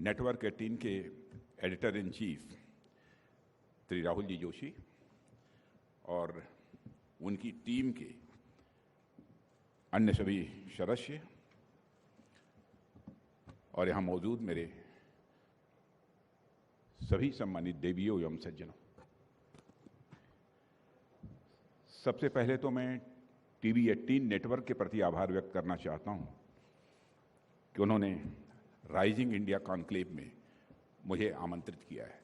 Network 18 के editor in chief Shri Rahul ji Joshi और उनकी टीम के अन्य सभी सदस्य और यहाँ मौजूद मेरे सभी सम्मानित देवियों एवं सज्जनों, सबसे पहले तो मैं टीवी 18 नेटवर्क के प्रति आभार व्यक्त करना चाहता हूँ कि उन्होंने राइजिंग इंडिया कॉन्क्लेव में मुझे आमंत्रित किया है।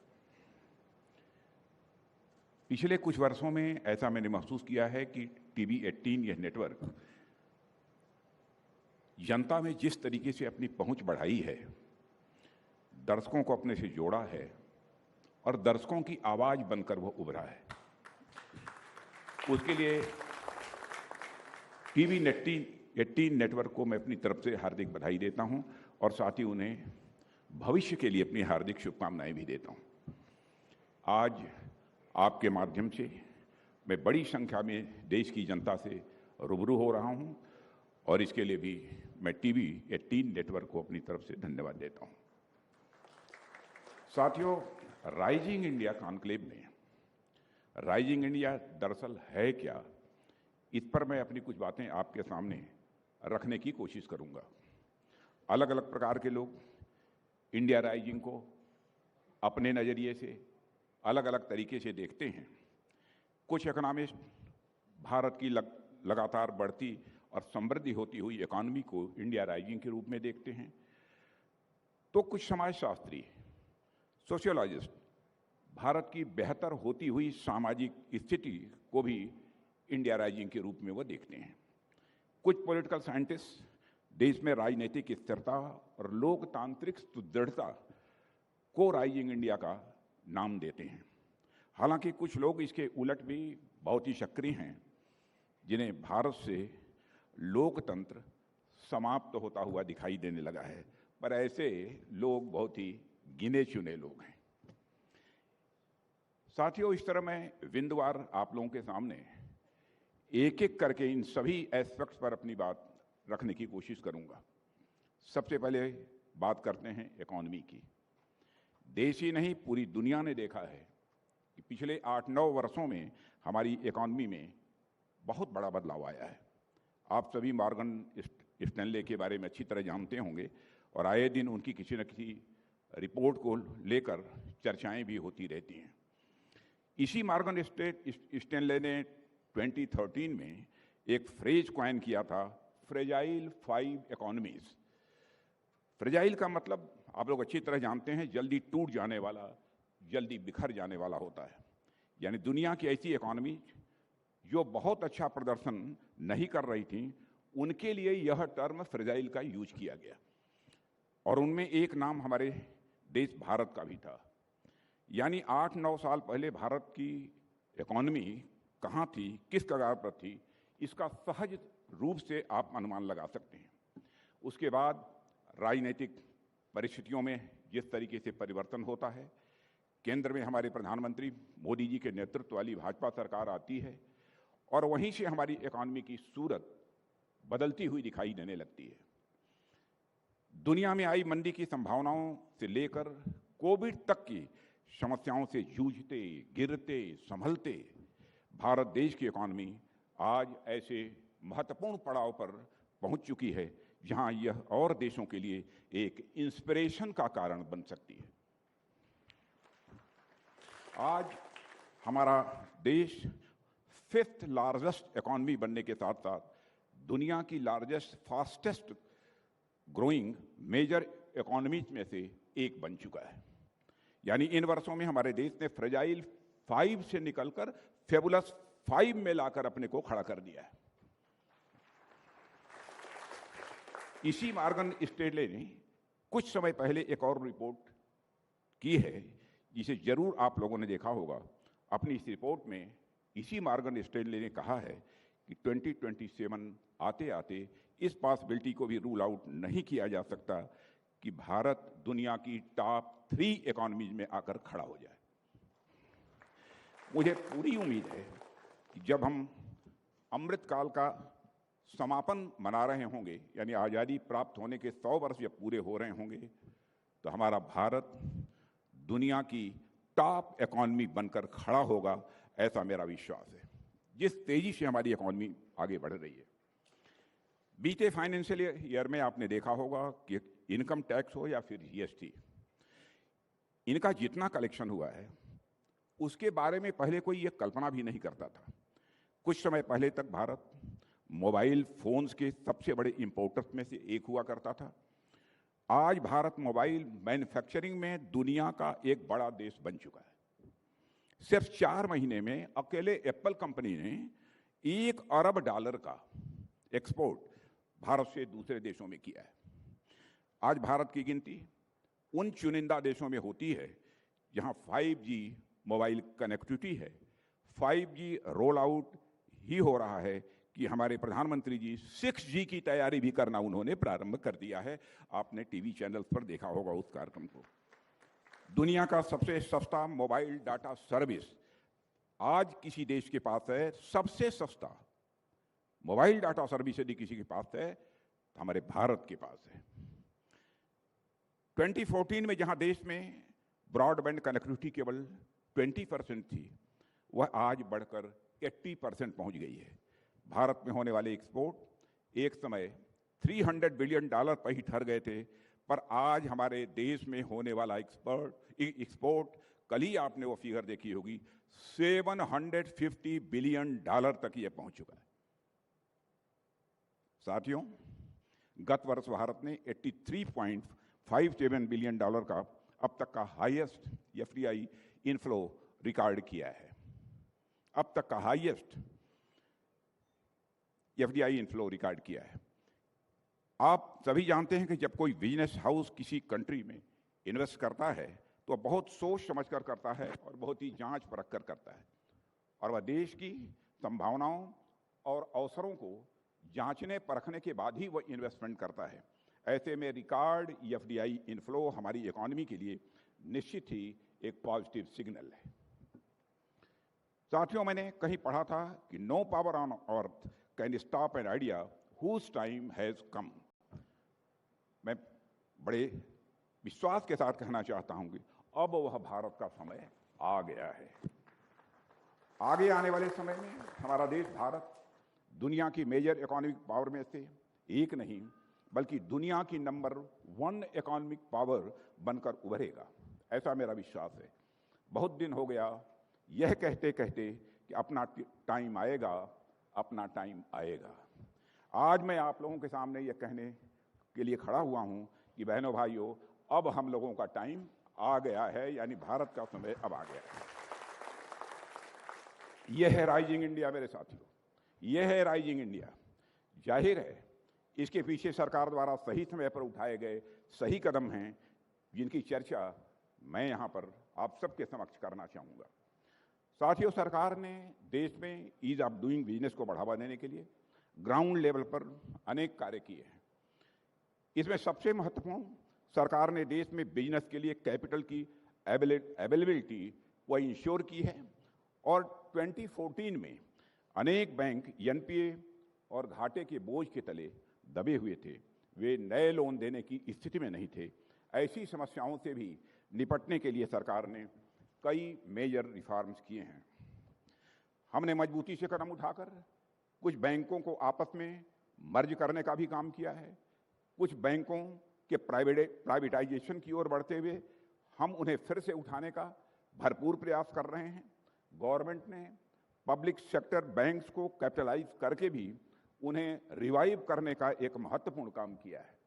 पिछले कुछ वर्षों में ऐसा मैंने महसूस किया है कि टीवी 18 यह नेटवर्क जनता में जिस तरीके से अपनी पहुंच बढ़ाई है, दर्शकों को अपने से जोड़ा है और दर्शकों की आवाज बनकर वो उभरा है, उसके लिए टीवी 18 नेटवर्क को मैं अपनी तरफ से हार्दिक बधाई देता हूं और साथ ही उन्हें भविष्य के लिए अपनी हार्दिक शुभकामनाएं भी देता हूं। आज आपके माध्यम से मैं बड़ी संख्या में देश की जनता से रूबरू हो रहा हूं और इसके लिए भी मैं टीवी 18 नेटवर्क को अपनी तरफ से धन्यवाद देता हूं। साथियों, राइजिंग इंडिया कॉन्क्लेव में राइजिंग इंडिया दरअसल है क्या, इस पर मैं अपनी कुछ बातें आपके सामने रखने की कोशिश करूंगा। अलग अलग प्रकार के लोग इंडिया राइजिंग को अपने नज़रिए से अलग अलग तरीके से देखते हैं। कुछ इकोनॉमिस्ट भारत की लगातार बढ़ती और समृद्धि होती हुई इकॉनमी को इंडिया राइजिंग के रूप में देखते हैं, तो कुछ समाजशास्त्री, सोशियोलॉजिस्ट भारत की बेहतर होती हुई सामाजिक स्थिति को भी इंडिया राइजिंग के रूप में वो देखते हैं। कुछ पॉलिटिकल साइंटिस्ट देश में राजनीतिक स्थिरता और लोकतांत्रिक सुदृढ़ता को राइजिंग इंडिया का नाम देते हैं। हालांकि कुछ लोग इसके उलट भी बहुत ही सक्रिय हैं, जिन्हें भारत से लोकतंत्र समाप्त होता हुआ दिखाई देने लगा है, पर ऐसे लोग बहुत ही गिने चुने लोग हैं। साथियों, इस तरह मैं बिंदुवार आप लोगों के सामने एक एक करके इन सभी एस्पेक्ट्स पर अपनी बात रखने की कोशिश करूंगा। सबसे पहले बात करते हैं इकॉनमी की। देश ही नहीं, पूरी दुनिया ने देखा है कि पिछले 8-9 वर्षों में हमारी इकॉनमी में बहुत बड़ा बदलाव आया है। आप सभी मॉर्गन स्टैनले के बारे में अच्छी तरह जानते होंगे और आए दिन उनकी किसी न किसी रिपोर्ट को लेकर चर्चाएं भी होती रहती हैं। इसी मॉर्गन स्टैनले ने 2013 में एक फ्रेज कॉइन किया था, फ्रेजाइल 5 इकोनॉमीज। फ्रेजाइल का मतलब आप लोग अच्छी तरह जानते हैं, जल्दी टूट जाने वाला, जल्दी बिखर जाने वाला होता है। यानी दुनिया की ऐसी इकोनॉमी जो बहुत अच्छा प्रदर्शन नहीं कर रही थी, उनके लिए यह टर्म फ्रेजाइल का यूज किया गया और उनमें एक नाम हमारे देश भारत का भी था। यानी 8-9 साल पहले भारत की इकोनॉमी कहाँ थी, किस कगार पर थी, इसका सहज रूप से आप अनुमान लगा सकते हैं। उसके बाद राजनीतिक परिस्थितियों में जिस तरीके से परिवर्तन होता है, केंद्र में हमारे प्रधानमंत्री मोदी जी के नेतृत्व वाली भाजपा सरकार आती है और वहीं से हमारी इकॉनमी की सूरत बदलती हुई दिखाई देने लगती है। दुनिया में आई मंदी की संभावनाओं से लेकर कोविड तक की समस्याओं से जूझते, गिरते, संभलते भारत देश की इकॉनमी आज ऐसे महत्वपूर्ण पड़ाव पर पहुंच चुकी है जहां यह और देशों के लिए एक इंस्पिरेशन का कारण बन सकती है। आज हमारा देश 5th लार्जेस्ट इकॉनमी बनने के साथ साथ दुनिया की largest, fastest growing major economies में से एक बन चुका है। यानी इन वर्षों में हमारे देश ने फ्रेजाइल 5 से निकलकर फेबुलस 5 में लाकर अपने को खड़ा कर दिया है। इसी मॉर्गन स्टैनले ने कुछ समय पहले एक और रिपोर्ट की है, जिसे जरूर आप लोगों ने देखा होगा। अपनी इस रिपोर्ट में इसी मॉर्गन स्टैनले ने कहा है कि 2027 आते आते इस पॉसिबिलिटी को भी रूल आउट नहीं किया जा सकता कि भारत दुनिया की टॉप 3 इकोनॉमीज में आकर खड़ा हो जाए। मुझे पूरी उम्मीद है कि जब हम अमृतकाल का समापन मना रहे होंगे, यानी आज़ादी प्राप्त होने के 100 वर्ष जब पूरे हो रहे होंगे, तो हमारा भारत दुनिया की टॉप इकॉनमी बनकर खड़ा होगा, ऐसा मेरा विश्वास है। जिस तेजी से हमारी इकॉनमी आगे बढ़ रही है, बीते फाइनेंशियल ईयर में आपने देखा होगा कि इनकम टैक्स हो या फिर जीएसटी, इनका जितना कलेक्शन हुआ है उसके बारे में पहले कोई ये कल्पना भी नहीं करता था। कुछ समय पहले तक भारत मोबाइल फोन्स के सबसे बड़े इंपोर्टर्स में से एक हुआ करता था। आज भारत मोबाइल मैन्युफैक्चरिंग में दुनिया का एक बड़ा देश बन चुका है। सिर्फ 4 महीने में अकेले एप्पल कंपनी ने $1 अरब का एक्सपोर्ट भारत से दूसरे देशों में किया है। आज भारत की गिनती उन चुनिंदा देशों में होती है जहां 5G मोबाइल कनेक्टिविटी है। 5G रोल आउट ही हो रहा है कि हमारे प्रधानमंत्री जी 6G की तैयारी भी करना उन्होंने प्रारंभ कर दिया है। आपने टीवी चैनल्स पर देखा होगा उस कार्यक्रम को। दुनिया का सबसे सस्ता मोबाइल डाटा सर्विस आज किसी देश के पास है, सबसे सस्ता मोबाइल डाटा सर्विस यदि किसी के पास है तो हमारे भारत के पास है। 2014 में जहां देश में ब्रॉडबैंड कनेक्टिविटी केवल 20% थी, वह आज बढ़कर 80% पहुंच गई है। भारत में होने वाले एक्सपोर्ट एक समय $300 बिलियन पर ही ठहर गए थे, पर आज हमारे देश में होने वाला एक्सपोर्ट कल ही आपने वो फिगर देखी होगी, $750 बिलियन तक ये पहुंच चुका है। साथियों, गत वर्ष भारत ने $83.57 बिलियन का अब तक का हाईएस्ट एफडीआई इनफ्लो रिकॉर्ड किया है। अब तक का हाईएस्ट एफडीआई इनफ्लो रिकॉर्ड किया है। आप सभी जानते हैं कि जब कोई बिजनेस हाउस किसी कंट्री में इन्वेस्ट करता है तो बहुत सोच समझकर करता है और बहुत ही जांच परख कर करता है, और वह देश की संभावनाओं और अवसरों को जांचने परखने के बाद ही वह इन्वेस्टमेंट करता है। ऐसे में रिकॉर्ड एफडीआई इनफ्लो हमारी इकोनॉमी के लिए निश्चित ही एक पॉजिटिव सिग्नल है। साथियों, मैंने कहीं पढ़ा था कि no power on earth can stop an idea whose time has come. मैं बड़े विश्वास के साथ कहना चाहता हूं कि अब वह भारत का समय आ गया है। आगे आने वाले समय में हमारा देश भारत दुनिया की मेजर इकोनॉमिक पावर में से एक नहीं बल्कि दुनिया की नंबर 1 इकोनॉमिक पावर बनकर उभरेगा, ऐसा मेरा विश्वास है। बहुत दिन हो गया यह कहते कहते कि अपना टाइम आएगा, अपना टाइम आएगा। आज मैं आप लोगों के सामने यह कहने के लिए खड़ा हुआ हूं कि बहनों भाइयों, अब हम लोगों का टाइम आ गया है, यानी भारत का समय अब आ गया है। यह है राइजिंग इंडिया मेरे साथियों, यह है राइजिंग इंडिया। जाहिर है इसके पीछे सरकार द्वारा सही समय पर उठाए गए सही कदम हैं, जिनकी चर्चा मैं यहां पर आप सबके समक्ष करना चाहूंगा। साथियों, सरकार ने देश में ईज ऑफ डूइंग बिजनेस को बढ़ावा देने के लिए ग्राउंड लेवल पर अनेक कार्य किए हैं। इसमें सबसे महत्वपूर्ण, सरकार ने देश में बिजनेस के लिए कैपिटल की अवेलेबिलिटी को इंश्योर की है, और 2014 में अनेक बैंक एनपीए और घाटे के बोझ के तले दबे हुए थे। वे नए लोन देने की स्थिति में नहीं थे। ऐसी समस्याओं से भी निपटने के लिए सरकार ने कई मेजर रिफॉर्म्स किए हैं। हमने मजबूती से कदम उठाकर कुछ बैंकों को आपस में मर्ज करने का भी काम किया है। कुछ बैंकों के प्राइवेटाइजेशन की ओर बढ़ते हुए हम उन्हें फिर से उठाने का भरपूर प्रयास कर रहे हैं। गवर्नमेंट ने पब्लिक सेक्टर बैंक्स को कैपिटलाइज करके भी उन्हें रिवाइव करने का एक महत्वपूर्ण काम किया है।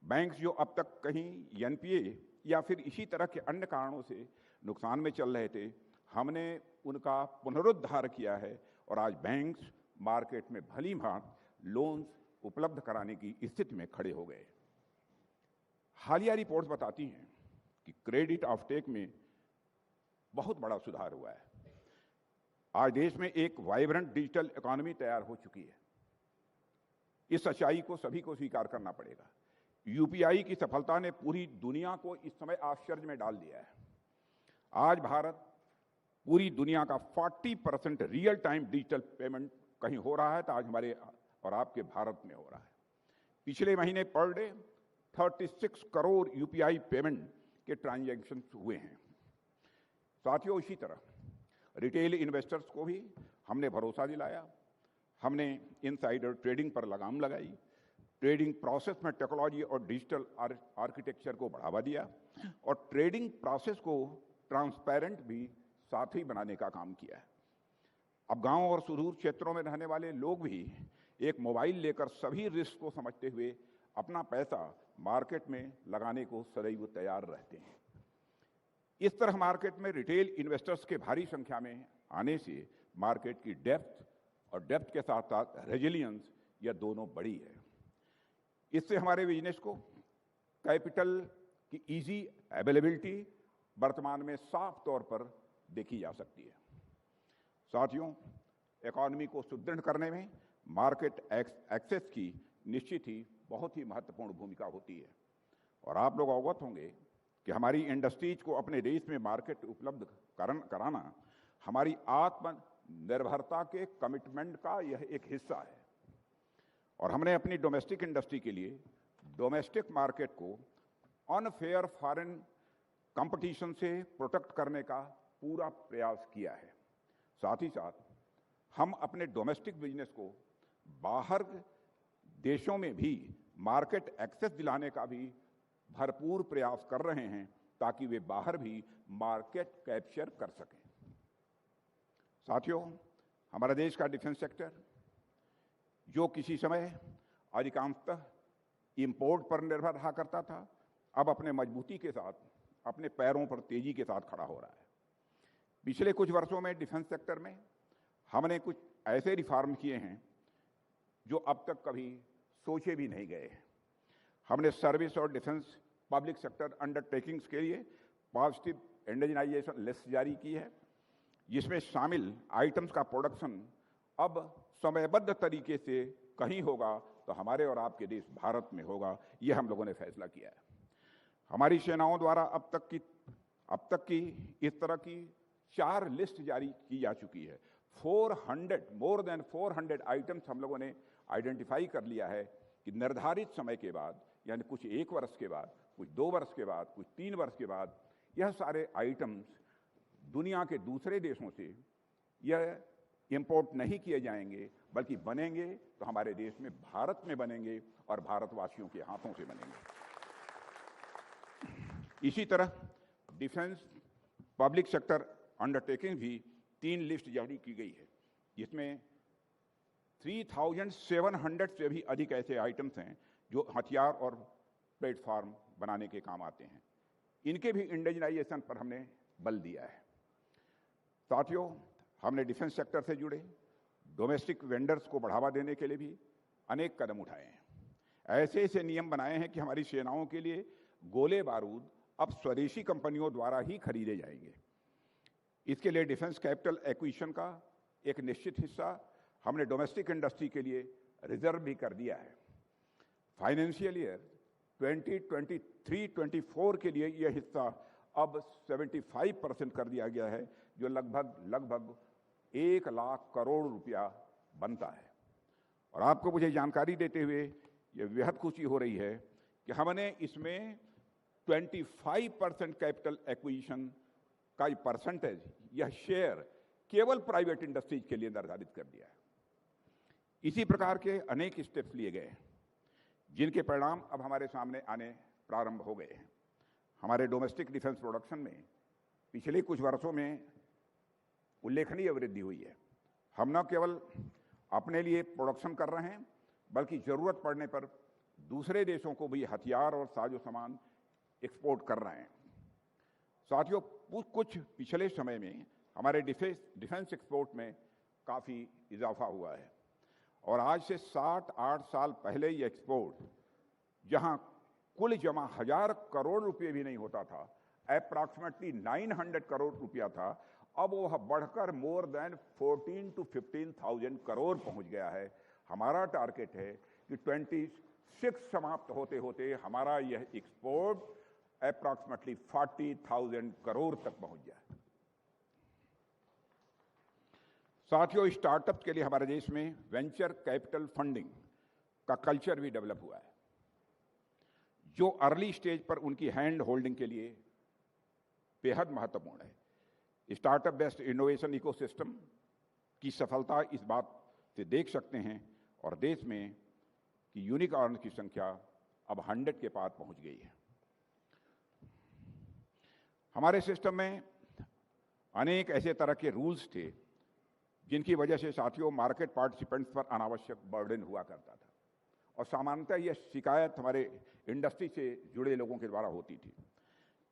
बैंक्स जो अब तक कहीं एनपीए या फिर इसी तरह के अन्य कारणों से नुकसान में चल रहे थे, हमने उनका पुनरुद्धार किया है और आज बैंक्स मार्केट में भली भांति लोन्स उपलब्ध कराने की स्थिति में खड़े हो गए। हालिया रिपोर्ट्स बताती हैं कि क्रेडिट ऑफटेक में बहुत बड़ा सुधार हुआ है। आज देश में एक वाइब्रेंट डिजिटल इकोनॉमी तैयार हो चुकी है। इस सच्चाई को सभी को स्वीकार करना पड़ेगा। यूपीआई की सफलता ने पूरी दुनिया को इस समय आश्चर्य में डाल दिया है। आज भारत पूरी दुनिया का 40% रियल टाइम डिजिटल पेमेंट कहीं हो रहा है तो आज हमारे और आपके भारत में हो रहा है। पिछले महीने per day 36 crore UPI payment के ट्रांजैक्शन हुए हैं। साथियों, इसी तरह रिटेल इन्वेस्टर्स को भी हमने भरोसा दिलाया। हमने इनसाइडर ट्रेडिंग पर लगाम लगाई, ट्रेडिंग प्रोसेस में टेक्नोलॉजी और डिजिटल आर्किटेक्चर को बढ़ावा दिया और ट्रेडिंग प्रोसेस को ट्रांसपेरेंट भी साथ ही बनाने का काम किया है। अब गांव और सुदूर क्षेत्रों में रहने वाले लोग भी एक मोबाइल लेकर सभी रिस्क को समझते हुए अपना पैसा मार्केट में लगाने को सदैव तैयार रहते हैं। इस तरह मार्केट में रिटेल इन्वेस्टर्स के भारी संख्या में आने से मार्केट की डेप्थ और डेप्थ के साथ साथ रेजिलियंस, यह दोनों बढ़ी है। इससे हमारे बिजनेस को कैपिटल की इजी अवेलेबिलिटी वर्तमान में साफ तौर पर देखी जा सकती है। साथियों, इकॉनमी को सुदृढ़ करने में मार्केट एक्सेस की निश्चित ही बहुत ही महत्वपूर्ण भूमिका होती है और आप लोग अवगत होंगे कि हमारी इंडस्ट्रीज को अपने देश में मार्केट उपलब्ध कराना हमारी आत्मनिर्भरता के कमिटमेंट का यह एक हिस्सा है और हमने अपनी डोमेस्टिक इंडस्ट्री के लिए डोमेस्टिक मार्केट को अनफेयर फॉरेन कंपटीशन से प्रोटेक्ट करने का पूरा प्रयास किया है। साथ ही साथ हम अपने डोमेस्टिक बिजनेस को बाहर देशों में भी मार्केट एक्सेस दिलाने का भी भरपूर प्रयास कर रहे हैं ताकि वे बाहर भी मार्केट कैप्चर कर सकें। साथियों, हमारा देश का डिफेंस सेक्टर जो किसी समय अधिकांशतः इंपोर्ट पर निर्भर रहा करता था, अब अपने मजबूती के साथ अपने पैरों पर तेजी के साथ खड़ा हो रहा है। पिछले कुछ वर्षों में डिफेंस सेक्टर में हमने कुछ ऐसे रिफॉर्म किए हैं जो अब तक कभी सोचे भी नहीं गए हैं। हमने सर्विस और डिफेंस पब्लिक सेक्टर अंडरटेकिंग्स के लिए पॉजिटिव इंडिजिनाइजेशन लिस्ट जारी की है, जिसमें शामिल आइटम्स का प्रोडक्शन अब समयबद्ध तरीके से कहीं होगा तो हमारे और आपके देश भारत में होगा। यह हम लोगों ने फैसला किया है। हमारी सेनाओं द्वारा अब तक की इस तरह की 4 लिस्ट जारी की जा चुकी है। मोर देन 400 आइटम्स हम लोगों ने आइडेंटिफाई कर लिया है कि निर्धारित समय के बाद, यानी कुछ 1 वर्ष के बाद, कुछ 2 वर्ष के बाद, कुछ 3 वर्ष के बाद, यह सारे आइटम्स दुनिया के दूसरे देशों से यह इंपोर्ट नहीं किए जाएंगे, बल्कि बनेंगे तो हमारे देश में भारत में बनेंगे और भारतवासियों के हाथों से बनेंगे। इसी तरह डिफेंस पब्लिक सेक्टर अंडरटेकिंग भी 3 लिस्ट जारी की गई है, जिसमें 3700 से भी अधिक ऐसे आइटम्स हैं जो हथियार और प्लेटफॉर्म बनाने के काम आते हैं। इनके भी इंडिजिनाइजेशन पर हमने बल दिया है। साथियों, हमने डिफेंस सेक्टर से जुड़े डोमेस्टिक वेंडर्स को बढ़ावा देने के लिए भी अनेक कदम उठाए हैं। ऐसे ऐसे नियम बनाए हैं कि हमारी सेनाओं के लिए गोले बारूद अब स्वदेशी कंपनियों द्वारा ही खरीदे जाएंगे। इसके लिए डिफेंस कैपिटल एक्विजिशन का एक निश्चित हिस्सा हमने डोमेस्टिक इंडस्ट्री के लिए रिजर्व भी कर दिया है। फाइनेंशियल ईयर 2023-24 के लिए यह हिस्सा अब 75% कर दिया गया है, जो लगभग 1 लाख करोड़ रुपया बनता है। और आपको मुझे जानकारी देते हुए यह बेहद खुशी हो रही है कि हमने इसमें 25% कैपिटल एक्विजिशन का परसेंटेज, यह शेयर केवल प्राइवेट इंडस्ट्रीज के लिए निर्धारित कर दिया है। इसी प्रकार के अनेक स्टेप्स लिए गए हैं, जिनके परिणाम अब हमारे सामने आने प्रारंभ हो गए हैं। हमारे डोमेस्टिक डिफेंस प्रोडक्शन में पिछले कुछ वर्षों में उल्लेखनीय वृद्धि हुई है। हम न केवल अपने लिए प्रोडक्शन कर रहे हैं, बल्कि जरूरत पड़ने पर दूसरे देशों को भी हथियार और साजो सामान एक्सपोर्ट कर रहे हैं। साथियों, कुछ पिछले समय में हमारे डिफेंस एक्सपोर्ट में काफ़ी इजाफा हुआ है और आज से 7-8 साल पहले ये एक्सपोर्ट, जहां कुल जमा 1000 करोड़ रुपए भी नहीं होता था, अप्रॉक्सीमेटली 900 करोड़ रुपया था, अब वह बढ़कर मोर देन 14 to 15,000 करोड़ पहुंच गया है। हमारा टारगेट है कि 26 समाप्त होते होते हमारा यह एक्सपोर्ट अप्रॉक्सीमेटली 40,000 करोड़ तक पहुंच जाए। साथियों, स्टार्टअप के लिए हमारे देश में वेंचर कैपिटल फंडिंग का कल्चर भी डेवलप हुआ है। जो अर्ली स्टेज पर उनकी हैंड होल्डिंग के लिए बेहद महत्वपूर्ण है। स्टार्टअप बेस्ड इनोवेशन इकोसिस्टम की सफलता इस बात से देख सकते हैं और देश में कि यूनिकॉर्न की संख्या अब 100 के पार पहुंच गई है। हमारे सिस्टम में अनेक ऐसे तरह के रूल्स थे जिनकी वजह से साथियों मार्केट पार्टिसिपेंट्स पर अनावश्यक बर्डन हुआ करता था और सामान्यतः यह शिकायत हमारे इंडस्ट्री से जुड़े लोगों के द्वारा होती थी।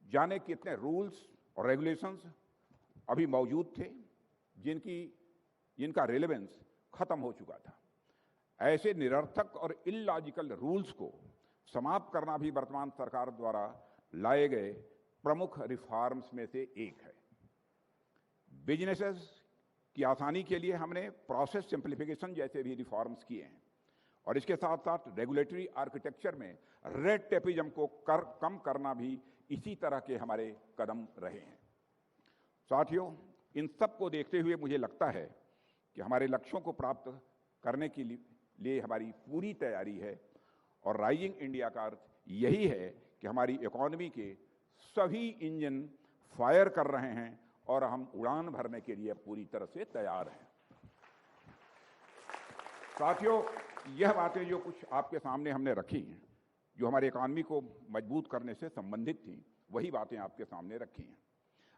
जाने कितने रूल्स और रेगुलेशंस अभी मौजूद थे जिनका रिलेवेंस खत्म हो चुका था। ऐसे निरर्थक और इलॉजिकल रूल्स को समाप्त करना भी वर्तमान सरकार द्वारा लाए गए प्रमुख रिफॉर्म्स में से एक है। बिजनेसेस की आसानी के लिए हमने प्रोसेस सिंप्लीफिकेशन जैसे भी रिफॉर्म्स किए हैं और इसके साथ साथ रेगुलेटरी आर्किटेक्चर में रेड टेपिज्म को कम करना भी इसी तरह के हमारे कदम रहे हैं। साथियों, इन सब को देखते हुए मुझे लगता है कि हमारे लक्ष्यों को प्राप्त करने के लिए हमारी पूरी तैयारी है और राइजिंग इंडिया का अर्थ यही है कि हमारी इकोनॉमी के सभी इंजन फायर कर रहे हैं और हम उड़ान भरने के लिए पूरी तरह से तैयार हैं। साथियों, यह बातें जो कुछ आपके सामने हमने रखी हैं, जो हमारे इकोनॉमी को मजबूत करने से संबंधित थी, वही बातें आपके सामने रखी हैं।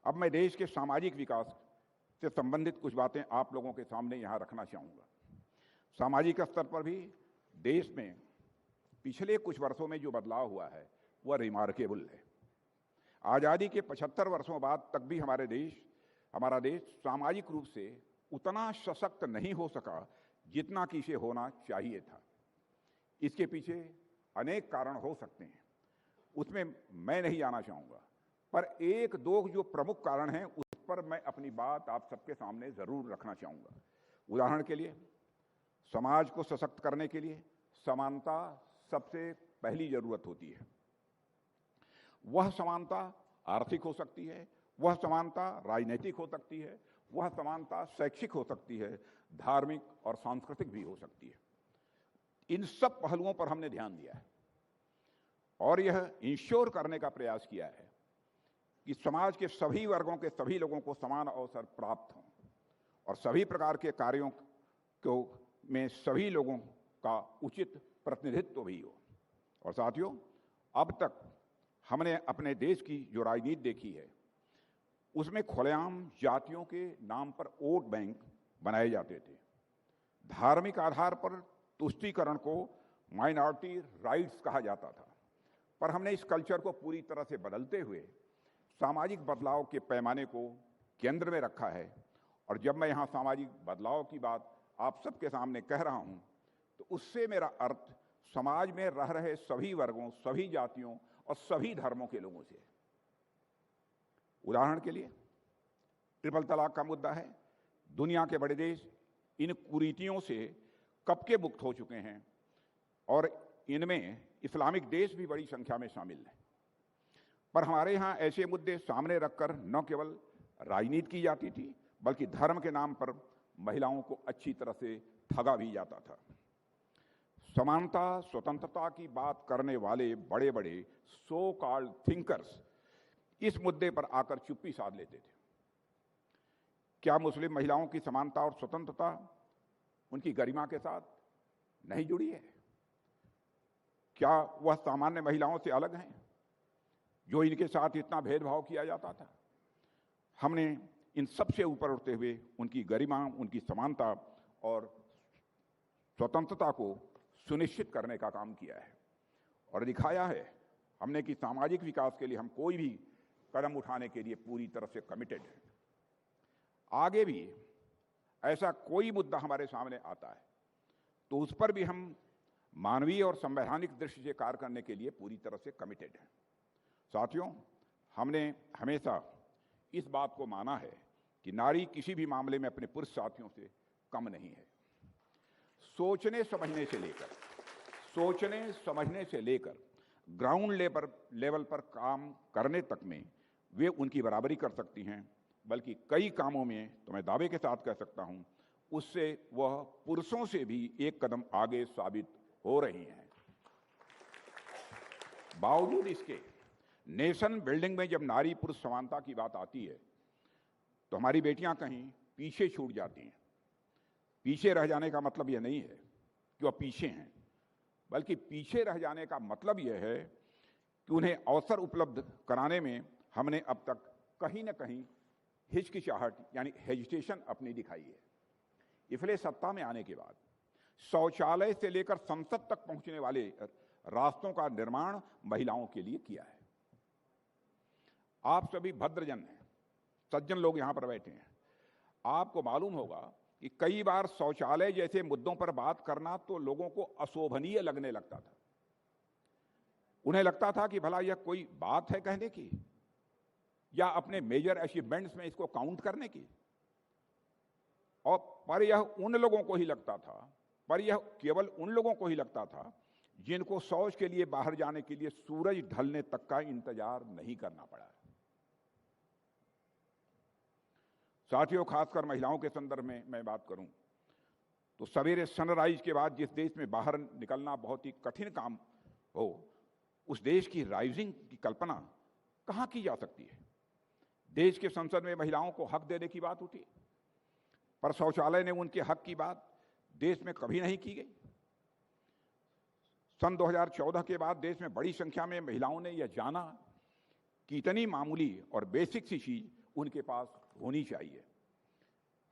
अब मैं देश के सामाजिक विकास से संबंधित कुछ बातें आप लोगों के सामने यहाँ रखना चाहूँगा। सामाजिक स्तर पर भी देश में पिछले कुछ वर्षों में जो बदलाव हुआ है वह रिमार्केबल है। आज़ादी के 75 वर्षों बाद तक भी हमारा देश सामाजिक रूप से उतना सशक्त नहीं हो सका जितना कि इसे होना चाहिए था। इसके पीछे अनेक कारण हो सकते हैं, उसमें मैं नहीं आना चाहूँगा, पर एक दो जो प्रमुख कारण हैं उस पर मैं अपनी बात आप सबके सामने ज़रूर रखना चाहूँगा। उदाहरण के लिए, समाज को सशक्त करने के लिए समानता सबसे पहली जरूरत होती है। वह समानता आर्थिक हो सकती है, वह समानता राजनीतिक हो सकती है, वह समानता शैक्षिक हो सकती है, धार्मिक और सांस्कृतिक भी हो सकती है। इन सब पहलुओं पर हमने ध्यान दिया है और यह इंश्योर करने का प्रयास किया है कि समाज के सभी वर्गों के सभी लोगों को समान अवसर प्राप्त हों और सभी प्रकार के कार्यों में सभी लोगों का उचित प्रतिनिधित्व भी हो। और साथियों, अब तक हमने अपने देश की जो राजनीति देखी है उसमें खुलेआम जातियों के नाम पर वोट बैंक बनाए जाते थे। धार्मिक आधार पर तुष्टीकरण को माइनॉरिटी राइट्स कहा जाता था, पर हमने इस कल्चर को पूरी तरह से बदलते हुए सामाजिक बदलाव के पैमाने को केंद्र में रखा है। और जब मैं यहाँ सामाजिक बदलाव की बात आप सबके सामने कह रहा हूँ तो उससे मेरा अर्थ समाज में रह रहे सभी वर्गों, सभी जातियों और सभी धर्मों के लोगों से। उदाहरण के लिए, ट्रिपल तलाक का मुद्दा है। दुनिया के बड़े देश इन कुरीतियों से कब के मुक्त हो चुके हैं और इनमें इस्लामिक देश भी बड़ी संख्या में शामिल हैं, पर हमारे यहाँ ऐसे मुद्दे सामने रखकर न केवल राजनीति की जाती थी बल्कि धर्म के नाम पर महिलाओं को अच्छी तरह से ठगा भी जाता था। समानता स्वतंत्रता की बात करने वाले बड़े बड़े सो कॉल्ड थिंकर्स इस मुद्दे पर आकर चुप्पी साध लेते थे। क्या मुस्लिम महिलाओं की समानता और स्वतंत्रता उनकी गरिमा के साथ नहीं जुड़ी है? क्या वह सामान्य महिलाओं से अलग हैं जो इनके साथ इतना भेदभाव किया जाता था? हमने इन सब से ऊपर उठते हुए उनकी गरिमा, उनकी समानता और स्वतंत्रता को सुनिश्चित करने का काम किया है और दिखाया है हमने कि सामाजिक विकास के लिए हम कोई भी कदम उठाने के लिए पूरी तरह से कमिटेड है। आगे भी ऐसा कोई मुद्दा हमारे सामने आता है तो उस पर भी हम मानवीय और संवैधानिक दृष्टि से कार्य करने के लिए पूरी तरह से कमिटेड हैं। साथियों, हमने हमेशा इस बात को माना है कि नारी किसी भी मामले में अपने पुरुष साथियों से कम नहीं है। सोचने समझने से लेकर ग्राउंड लेवल पर काम करने तक में वे उनकी बराबरी कर सकती हैं, बल्कि कई कामों में तो मैं दावे के साथ कह सकता हूं उससे वह पुरुषों से भी एक कदम आगे साबित हो रही हैं। बावजूद इसके नेशन बिल्डिंग में जब नारी पुरुष समानता की बात आती है तो हमारी बेटियां कहीं पीछे छूट जाती हैं। पीछे रह जाने का मतलब यह नहीं है कि वह पीछे हैं, बल्कि पीछे रह जाने का मतलब यह है कि उन्हें अवसर उपलब्ध कराने में हमने अब तक कहीं ना कहीं हिचकिचाहट यानी हेजिटेशन अपनी दिखाई है। इसलिए सत्ता में आने के बाद शौचालय से लेकर संसद तक पहुंचने वाले रास्तों का निर्माण महिलाओं के लिए किया है। आप सभी भद्रजन हैं, सज्जन लोग यहां पर बैठे हैं। आपको मालूम होगा कि कई बार शौचालय जैसे मुद्दों पर बात करना तो लोगों को अशोभनीय लगने लगता था। उन्हें लगता था कि भला यह कोई बात है कहने की, या अपने मेजर अचीवमेंट्स में इसको काउंट करने की। और पर यह केवल उन लोगों को ही लगता था जिनको शौच के लिए बाहर जाने के लिए सूरज ढलने तक का इंतजार नहीं करना पड़ा। साथियों, खासकर महिलाओं के संदर्भ में मैं बात करूं तो सवेरे सनराइज के बाद जिस देश में बाहर निकलना बहुत ही कठिन काम हो, उस देश की राइजिंग की कल्पना कहां की जा सकती है। देश के संसद में महिलाओं को हक देने की बात उठी, पर शौचालय ने उनके हक की बात देश में कभी नहीं की गई। सन 2014 के बाद देश में बड़ी संख्या में महिलाओं ने यह जाना कि इतनी मामूली और बेसिक सी चीज उनके पास होनी चाहिए।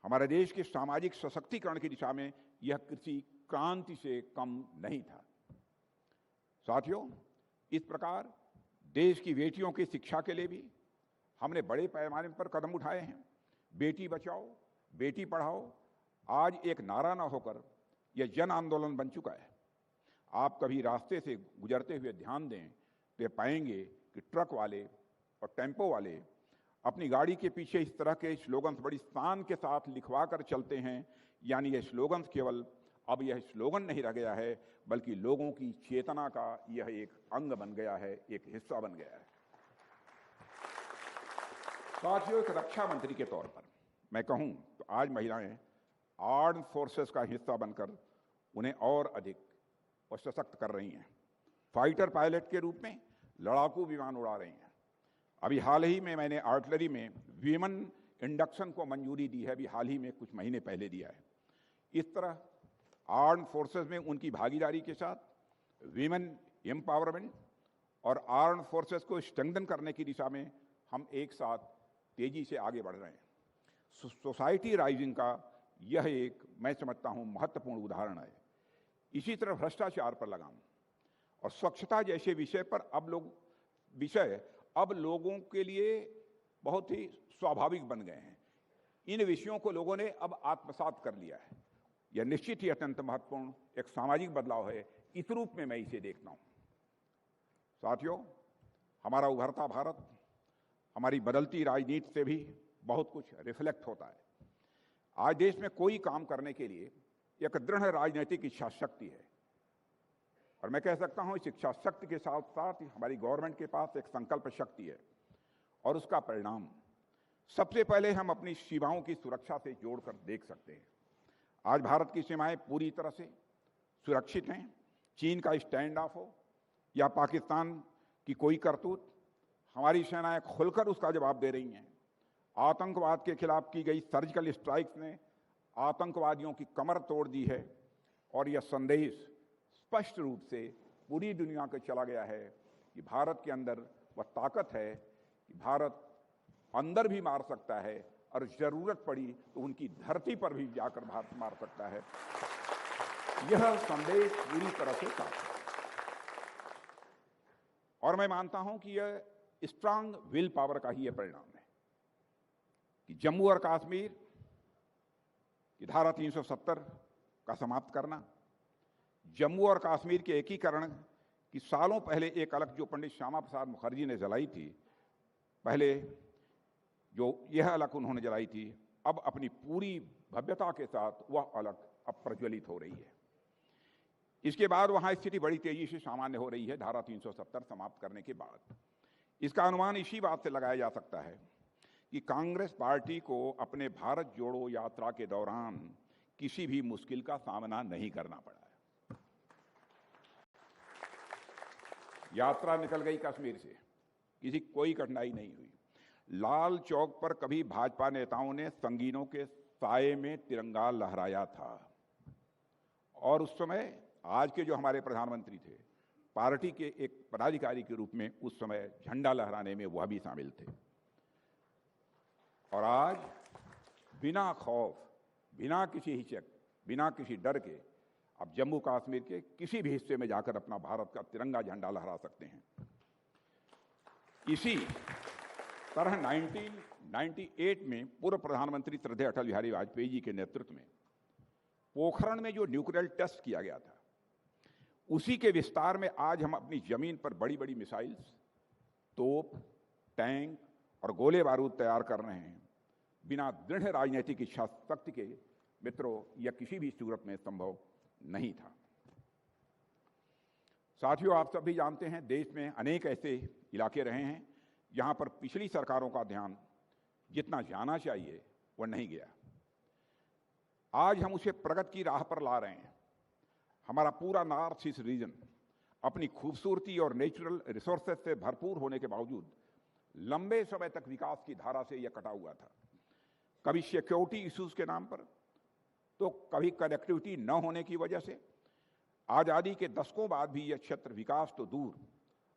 हमारे देश के सामाजिक सशक्तिकरण की दिशा में यह किसी क्रांति से कम नहीं था। साथियों, इस प्रकार देश की बेटियों की शिक्षा के लिए भी हमने बड़े पैमाने पर कदम उठाए हैं। बेटी बचाओ, बेटी पढ़ाओ आज एक नारा न होकर यह जन आंदोलन बन चुका है। आप कभी रास्ते से गुजरते हुए ध्यान दें तो ये पाएंगे कि ट्रक वाले और टेम्पो वाले अपनी गाड़ी के पीछे इस तरह के स्लोगन्स बड़ी शान के साथ लिखवा कर चलते हैं। यानी ये स्लोगन्स केवल अब यह स्लोगन नहीं रह गया है, बल्कि लोगों की चेतना का यह एक अंग बन गया है, एक हिस्सा बन गया है। साथियों, एक रक्षा मंत्री के तौर पर मैं कहूं तो आज महिलाएं आर्म्ड फोर्सेस का हिस्सा बनकर उन्हें और अधिक और सशक्त कर रही हैं। फाइटर पायलट के रूप में लड़ाकू विमान उड़ा रही हैं। अभी हाल ही में मैंने आर्टिलरी में वीमेन इंडक्शन को मंजूरी दी है, अभी हाल ही में कुछ महीने पहले दिया है। इस तरह आर्म्ड फोर्सेस में उनकी भागीदारी के साथ वीमेन एम्पावरमेंट और आर्म्ड फोर्सेस को स्ट्रेंथन करने की दिशा में हम एक साथ तेजी से आगे बढ़ रहे हैं। सोसाइटी राइजिंग का यह एक मैं समझता हूं महत्वपूर्ण उदाहरण है। इसी तरह भ्रष्टाचार पर लगाम और स्वच्छता जैसे विषय पर अब लोगों के लिए बहुत ही स्वाभाविक बन गए हैं। इन विषयों को लोगों ने अब आत्मसात कर लिया है। यह निश्चित ही अत्यंत महत्वपूर्ण एक सामाजिक बदलाव है। इस रूप में मैं इसे देखता हूं। साथियों, हमारा उभरता भारत हमारी बदलती राजनीति से भी बहुत कुछ रिफ्लेक्ट होता है। आज देश में कोई काम करने के लिए एक दृढ़ राजनीतिक इच्छा शक्ति है, और मैं कह सकता हूं इस इच्छा शक्ति के साथ साथ हमारी गवर्नमेंट के पास एक संकल्प शक्ति है। और उसका परिणाम सबसे पहले हम अपनी सीमाओं की सुरक्षा से जोड़कर देख सकते हैं। आज भारत की सीमाएं पूरी तरह से सुरक्षित हैं। चीन का स्टैंड ऑफ हो या पाकिस्तान की कोई करतूत, हमारी सेनाएं खुलकर उसका जवाब दे रही हैं। आतंकवाद के खिलाफ की गई सर्जिकल स्ट्राइक्स ने आतंकवादियों की कमर तोड़ दी है, और यह संदेश स्पष्ट रूप से पूरी दुनिया को चला गया है कि भारत के अंदर वह ताकत है कि भारत अंदर भी मार सकता है, और जरूरत पड़ी तो उनकी धरती पर भी जाकर भारत मार सकता है। यह संदेश पूरी तरह से साफ है, और मैं मानता हूं कि यह स्ट्रांग विल पावर का ही यह परिणाम है कि जम्मू और कश्मीर की धारा 370 का समाप्त करना, जम्मू और कश्मीर के एकीकरण की सालों पहले एक अलग जो पंडित श्यामा प्रसाद मुखर्जी ने जलाई थी, पहले जो यह अलग उन्होंने जलाई थी, अब अपनी पूरी भव्यता के साथ वह अलग अब प्रज्वलित हो रही है। इसके बाद वहां स्थिति बड़ी तेजी से सामान्य हो रही है धारा 370 समाप्त करने के बाद। इसका अनुमान इसी बात से लगाया जा सकता है कि कांग्रेस पार्टी को अपने भारत जोड़ो यात्रा के दौरान किसी भी मुश्किल का सामना नहीं करना पड़ा है। यात्रा निकल गई कश्मीर से, कोई कठिनाई नहीं हुई। लाल चौक पर कभी भाजपा नेताओं ने संगीनों के साए में तिरंगा लहराया था, और उस समय आज के जो हमारे प्रधानमंत्री थे, पार्टी के एक पदाधिकारी के रूप में उस समय झंडा लहराने में वह भी शामिल थे। और आज बिना खौफ, बिना किसी हिचक, बिना किसी डर के अब जम्मू कश्मीर के किसी भी हिस्से में जाकर अपना भारत का तिरंगा झंडा लहरा सकते हैं। इसी तरह 1998 में पूर्व प्रधानमंत्री श्रद्धेय अटल बिहारी वाजपेयी जी के नेतृत्व में पोखरण में जो न्यूक्लियर टेस्ट किया गया था, उसी के विस्तार में आज हम अपनी जमीन पर बड़ी बड़ी मिसाइल्स, तोप, टैंक और गोले बारूद तैयार कर रहे हैं। बिना दृढ़ राजनीतिक इच्छा शक्ति के मित्रों यह किसी भी सूरत में संभव नहीं था। साथियों, आप सब भी जानते हैं, देश में अनेक ऐसे इलाके रहे हैं जहां पर पिछली सरकारों का ध्यान जितना जाना चाहिए वह नहीं गया। आज हम उसे प्रगति की राह पर ला रहे हैं। हमारा पूरा नॉर्थ ईस्ट रीजन अपनी खूबसूरती और नेचुरल रिसोर्सेज से भरपूर होने के बावजूद लंबे समय तक विकास की धारा से यह कटा हुआ था। कभी सिक्योरिटी इश्यूज के नाम पर, तो कभी कनेक्टिविटी न होने की वजह से। आजादी के दशकों बाद भी यह क्षेत्र विकास तो दूर,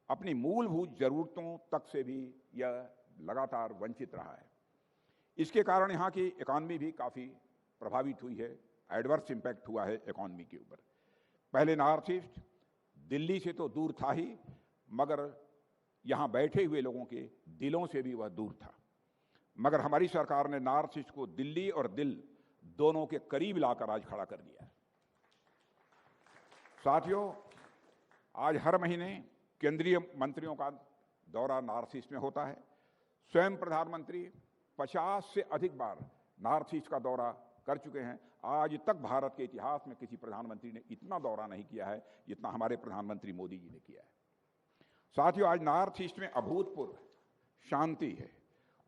अपनी मूलभूत जरूरतों तक से भी यह लगातार वंचित रहा है। इसके कारण यहाँ की इकॉनमी भी काफ़ी प्रभावित हुई है, एडवर्स इम्पैक्ट हुआ है इकॉनमी के ऊपर। पहले नॉर्थ ईस्ट दिल्ली से तो दूर था ही, मगर यहाँ बैठे हुए लोगों के दिलों से भी वह दूर था। मगर हमारी सरकार ने नॉर्थ ईस्ट को दिल्ली और दिल दोनों के करीब लाकर आज खड़ा कर दिया है। साथियों, आज हर महीने केंद्रीय मंत्रियों का दौरा नॉर्थ ईस्ट में होता है। स्वयं प्रधानमंत्री 50 से अधिक बार नॉर्थ ईस्ट का दौरा कर चुके हैं। आज तक भारत के इतिहास में किसी प्रधानमंत्री ने इतना दौरा नहीं किया है जितना हमारे प्रधानमंत्री मोदी जी ने किया है। साथियों, आज नॉर्थ ईस्ट में अभूतपूर्व शांति है,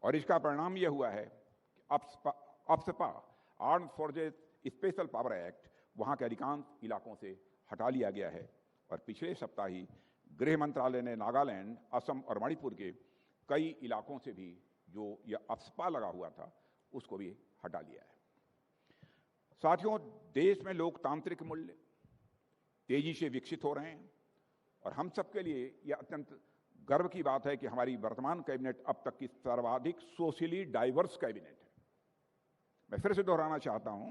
और इसका परिणाम यह हुआ है कि AFSPA armed forces special power act वहाँ के अधिकांश इलाकों से हटा लिया गया है। और पिछले सप्ताह ही गृह मंत्रालय ने नागालैंड, असम और मणिपुर के कई इलाकों से भी जो यह अफस्पा लगा हुआ था उसको भी हटा लिया है। साथियों, देश में लोकतांत्रिक मूल्य तेजी से विकसित हो रहे हैं, और हम सबके लिए यह अत्यंत गर्व की बात है कि हमारी वर्तमान कैबिनेट अब तक की सर्वाधिक सोशली डाइवर्स कैबिनेट है। मैं फिर से दोहराना चाहता हूं